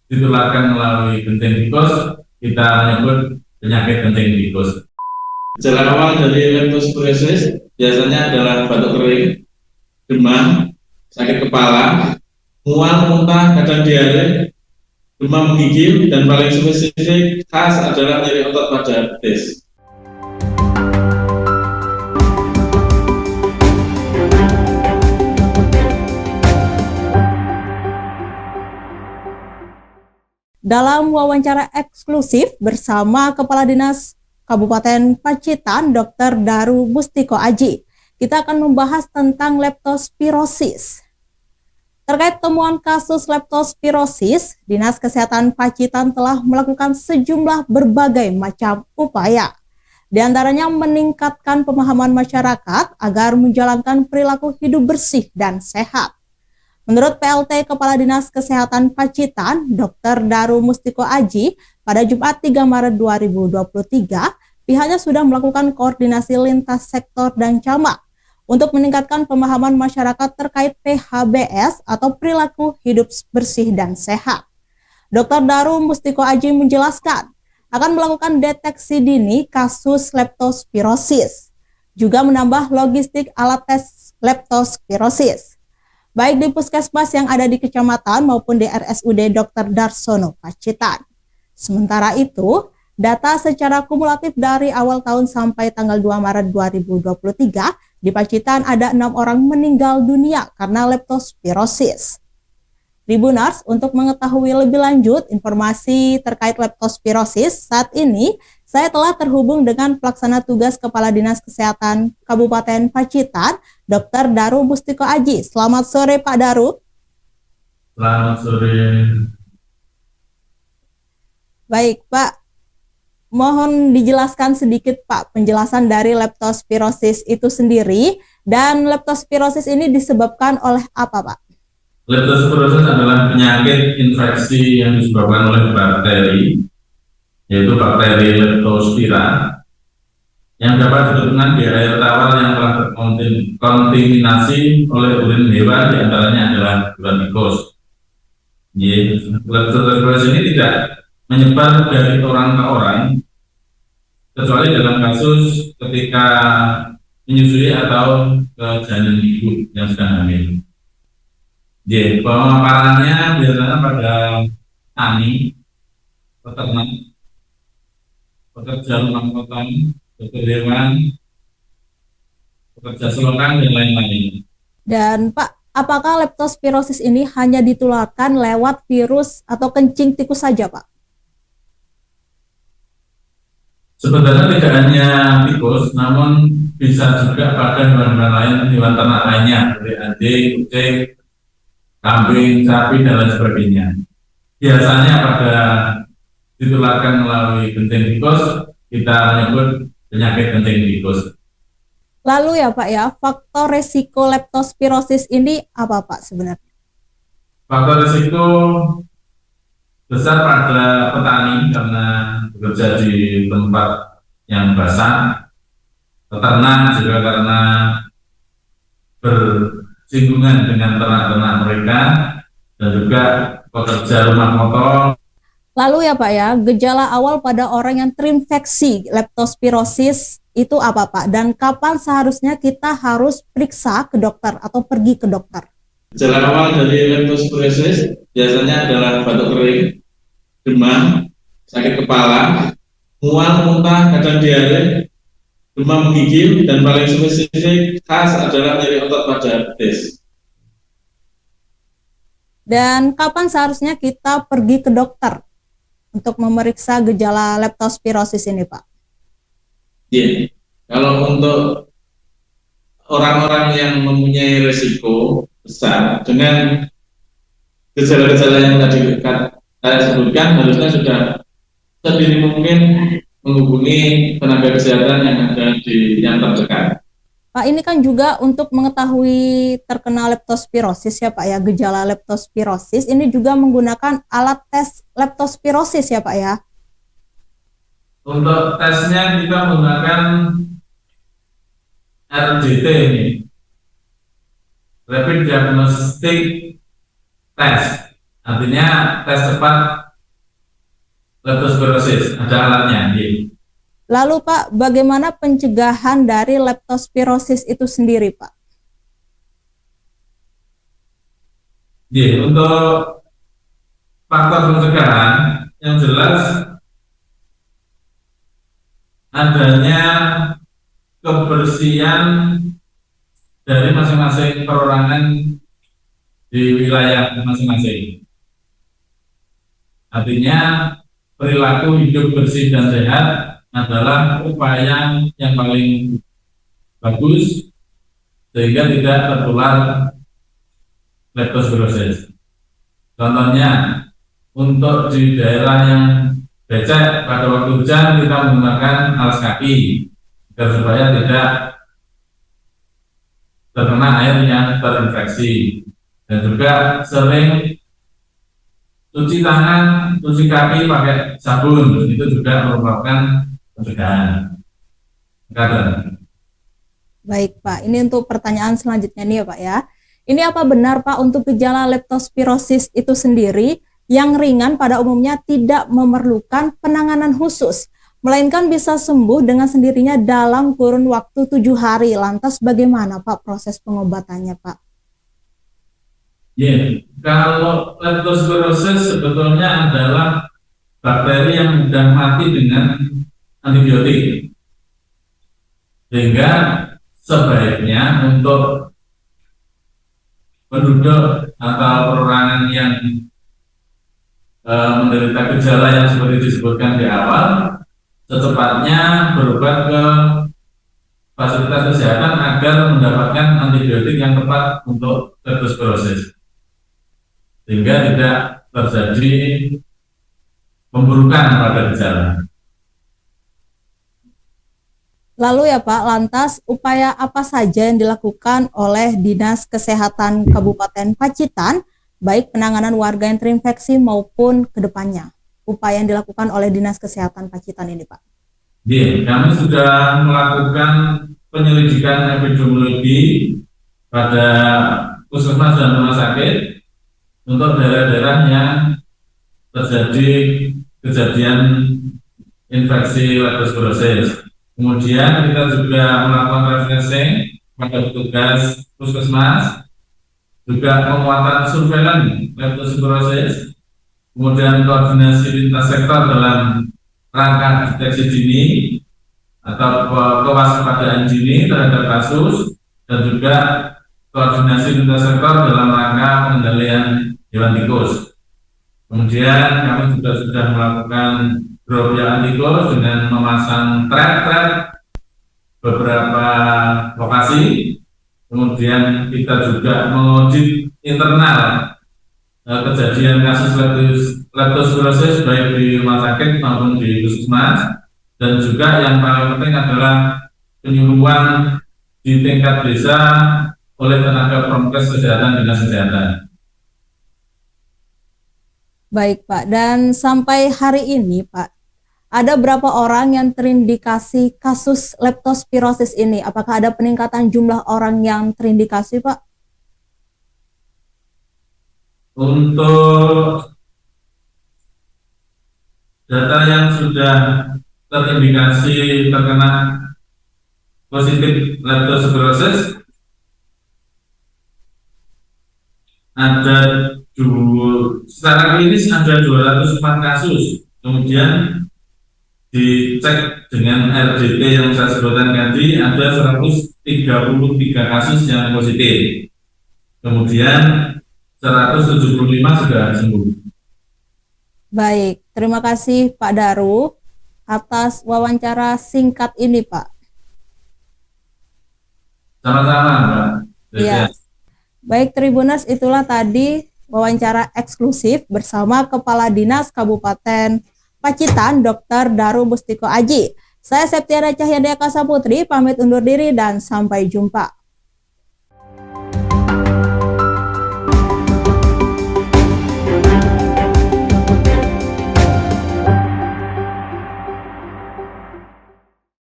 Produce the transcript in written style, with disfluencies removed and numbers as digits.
ditularkan melalui genting tikus, kita menyebut penyakit genting tikus. Gejala awal dari leptospirosis biasanya adalah batuk kering, demam, sakit kepala, mual, muntah, kadang diare, demam menggigil, dan paling spesifik khas adalah nyeri otot pada betis. Dalam wawancara eksklusif bersama Kepala Dinas Kabupaten Pacitan, Dr. Daru Mustiko Aji, kita akan membahas tentang leptospirosis. Terkait temuan kasus leptospirosis, Dinas Kesehatan Pacitan telah melakukan sejumlah berbagai macam upaya. Di antaranya meningkatkan pemahaman masyarakat agar menjalankan perilaku hidup bersih dan sehat. Menurut PLT Kepala Dinas Kesehatan Pacitan, Dr. Daru Mustiko Aji, pada Jumat 3 Maret 2023, pihaknya sudah melakukan koordinasi lintas sektor dan camat untuk meningkatkan pemahaman masyarakat terkait PHBS atau perilaku hidup bersih dan sehat. Dr. Daru Mustiko Aji menjelaskan akan melakukan deteksi dini kasus leptospirosis, juga menambah logistik alat tes leptospirosis, baik di puskesmas yang ada di kecamatan maupun di RSUD Dr. Darsono Pacitan. Sementara itu, data secara kumulatif dari awal tahun sampai tanggal 2 Maret 2023, di Pacitan ada 6 orang meninggal dunia karena leptospirosis. Tribuners, untuk mengetahui lebih lanjut informasi terkait leptospirosis, saat ini saya telah terhubung dengan Pelaksana Tugas Kepala Dinas Kesehatan Kabupaten Pacitan, Dr. Daru Mustiko Aji. Selamat sore Pak Daru. Selamat sore. Baik Pak, mohon dijelaskan sedikit Pak penjelasan dari leptospirosis itu sendiri, dan leptospirosis ini disebabkan oleh apa Pak? Leptospirosis adalah penyakit infeksi yang disebabkan oleh bakteri, yaitu bakteri Leptospira, yang dapat ditemukan di air tawar yang telah terkontaminasi oleh urin hewan, diantaranya adalah urin tikus. Leptospirosis ini tidak menyebar dari orang ke orang, kecuali dalam kasus ketika menyusui atau ke janin ibu yang sedang hamil. Pemaparannya biasanya pada tani, peternak, pekerja rumah potong, dokter hewan, pekerja selokan, dan lain-lain. Dan Pak, apakah leptospirosis ini hanya ditularkan lewat virus atau kencing tikus saja Pak? Sebenarnya tidak hanya tikus, namun bisa juga pada hewan-hewan lain, hewan ternak lainnya, seperti anjing, kucing, kambing, sapi, dan lain sebagainya. Biasanya pada ditularkan melalui genting tikus, kita menyebut penyakit genting tikus. Lalu ya Pak ya, faktor resiko leptospirosis ini apa Pak sebenarnya? Faktor risiko besar pada petani karena bekerja di tempat yang basah, peternak juga karena bersinggungan dengan ternak-ternak mereka, dan juga pekerja rumah potong. Lalu ya Pak ya, gejala awal pada orang yang terinfeksi leptospirosis itu apa Pak? Dan kapan seharusnya kita harus periksa ke dokter atau pergi ke dokter? Gejala awal dari leptospirosis biasanya adalah batuk kering, demam, sakit kepala, mual, muntah, kadang diare, demam menggigil, dan paling spesifik khas adalah nyeri otot pada betis. Dan kapan seharusnya kita pergi ke dokter untuk memeriksa gejala leptospirosis ini Pak? Ya, kalau untuk orang-orang yang mempunyai risiko besar dengan gejala-gejala yang tadi saya sebutkan, harusnya sudah sedini mungkin menghubungi tenaga kesehatan yang ada di yang terdekat. Pak, ini kan juga untuk mengetahui terkena leptospirosis ya Pak ya, gejala leptospirosis ini juga menggunakan alat tes leptospirosis ya Pak ya? Untuk tesnya kita menggunakan RDT ini, Rapid Diagnostic Test, Artinya tes cepat leptospirosis, ada alatnya. Lalu Pak, bagaimana pencegahan dari leptospirosis itu sendiri Pak? Untuk faktor pencegahan yang jelas adanya kebersihan dari masing-masing perorangan di wilayah masing-masing. Artinya perilaku hidup bersih dan sehat adalah upaya yang paling bagus sehingga tidak tertular leptospirosis. Contohnya, untuk di daerah yang becek pada waktu hujan kita menggunakan alas kaki agar supaya tidak terkena air yang terinfeksi, dan juga sering cuci tangan, cuci kaki pakai sabun, itu juga merupakan pencegahan. Baik Pak, ini untuk pertanyaan selanjutnya nih ya Pak ya. Ini apa benar Pak untuk gejala leptospirosis itu sendiri yang ringan pada umumnya tidak memerlukan penanganan khusus, melainkan bisa sembuh dengan sendirinya dalam kurun waktu 7 hari. Lantas bagaimana Pak proses pengobatannya Pak? Kalau leptospirosis sebetulnya adalah bakteri yang mudah mati dengan antibiotik, sehingga sebaiknya untuk penduduk atau perorangan yang menderita gejala yang seperti disebutkan di awal, secepatnya berobat ke fasilitas kesehatan agar mendapatkan antibiotik yang tepat untuk leptospirosis, sehingga tidak terjadi pemburukan pada gejala. Lalu ya Pak, lantas upaya apa saja yang dilakukan oleh Dinas Kesehatan Kabupaten Pacitan, baik penanganan warga yang terinfeksi maupun kedepannya? Upaya yang dilakukan oleh Dinas Kesehatan Pacitan ini Pak. Kami sudah melakukan penyelidikan epidemiologi pada puskesmas dan rumah sakit untuk daerah-daerah yang terjadi kejadian infeksi leptospirosis. Kemudian kita juga melakukan refreshing pada petugas puskesmas, juga penguatan surveillance leptospirosis, kemudian koordinasi lintas sektor dalam rangka deteksi dini atau kewaspadaan dini terhadap kasus, dan juga koordinasi lintas sektor dalam rangka pengendalian hewan tikus. Kemudian kami juga sudah melakukan drop tikus dengan memasang trap beberapa lokasi. Kemudian kita juga mengaudit internal kejadian kasus leptospirosis baik di rumah sakit maupun di puskesmas, dan juga yang paling penting adalah penyuluhan di tingkat desa oleh tenaga prokes kesehatan dinas kesehatan. Baik Pak, dan sampai hari ini Pak, ada berapa orang yang terindikasi kasus leptospirosis ini? Apakah ada peningkatan jumlah orang yang terindikasi Pak? Untuk data yang sudah terindikasi terkena positif leptospirosis ada secara klinis ada 204 kasus. Kemudian dicek dengan RDT yang saya sebutkan tadi ada 133 kasus yang positif. Kemudian 175 sudah sembuh. Baik, terima kasih Pak Daru atas wawancara singkat ini Pak. Sama-sama Mbak. Iya. Baik Tribuners, itulah tadi wawancara eksklusif bersama Kepala Dinas Kabupaten Pacitan, Dr. Daru Bustiko Aji. Saya Septiana Cahyadea Kasaputri, pamit undur diri dan sampai jumpa.